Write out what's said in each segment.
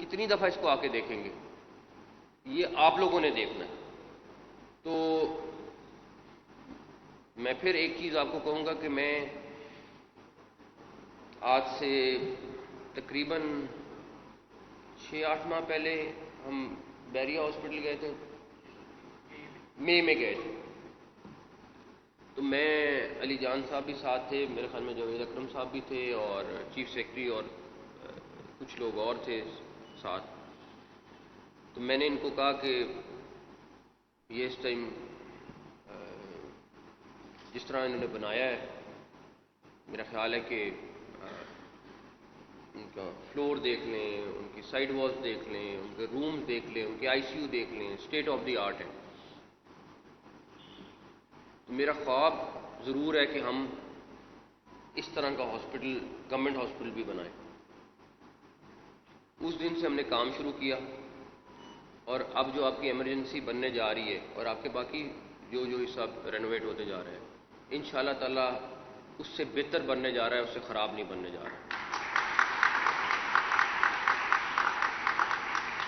کتنی دفعہ اس کو آ کے دیکھیں گے، یہ آپ لوگوں نے دیکھنا ہے۔ تو میں پھر ایک چیز آپ کو کہوں گا کہ میں آج سے تقریباً 6-8 ماہ پہلے ہم بیریا ہاسپٹل گئے تھے، مئی میں گئے تھے، تو میں علی جان صاحب بھی ساتھ تھے، میرے خیال میں جاوید اکرم صاحب بھی تھے، اور چیف سیکرٹری اور کچھ لوگ اور تھے ساتھ۔ تو میں نے ان کو کہا کہ یہ اس ٹائم جس طرح انہوں نے بنایا ہے، میرا خیال ہے کہ ان کا فلور دیکھ لیں، ان کی سائڈ والز دیکھ لیں، ان کے رومز دیکھ لیں، ان کے آئی سی یو دیکھ لیں، اسٹیٹ آف دی آرٹ ہے۔ تو میرا خواب ضرور ہے کہ ہم اس طرح کا ہاسپٹل، گورنمنٹ ہاسپٹل بھی بنائیں۔ اس دن سے ہم نے کام شروع کیا، اور اب جو آپ کی ایمرجنسی بننے جا رہی ہے اور آپ کے باقی جو سب رینوویٹ ہوتے جا رہے ہیں، ان شاء اللہ تعالیٰ اس سے بہتر بننے جا رہا ہے، اس سے خراب نہیں بننے جا رہا۔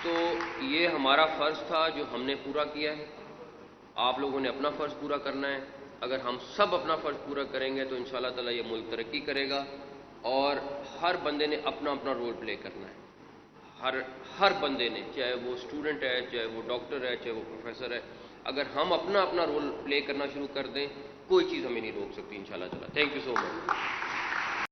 تو یہ ہمارا فرض تھا جو ہم نے پورا کیا ہے، آپ لوگوں نے اپنا فرض پورا کرنا ہے۔ اگر ہم سب اپنا فرض پورا کریں گے تو ان شاء اللہ تعالیٰ یہ ملک ترقی کرے گا، اور ہر بندے نے اپنا اپنا رول پلے کرنا ہے، ہر بندے نے، چاہے وہ اسٹوڈنٹ ہے، چاہے وہ ڈاکٹر ہے، چاہے وہ پروفیسر ہے۔ اگر ہم اپنا اپنا رول پلے کرنا شروع کر دیں، کوئی چیز ہمیں نہیں روک سکتی ان شاء اللہ تعالیٰ۔ Thank you so much.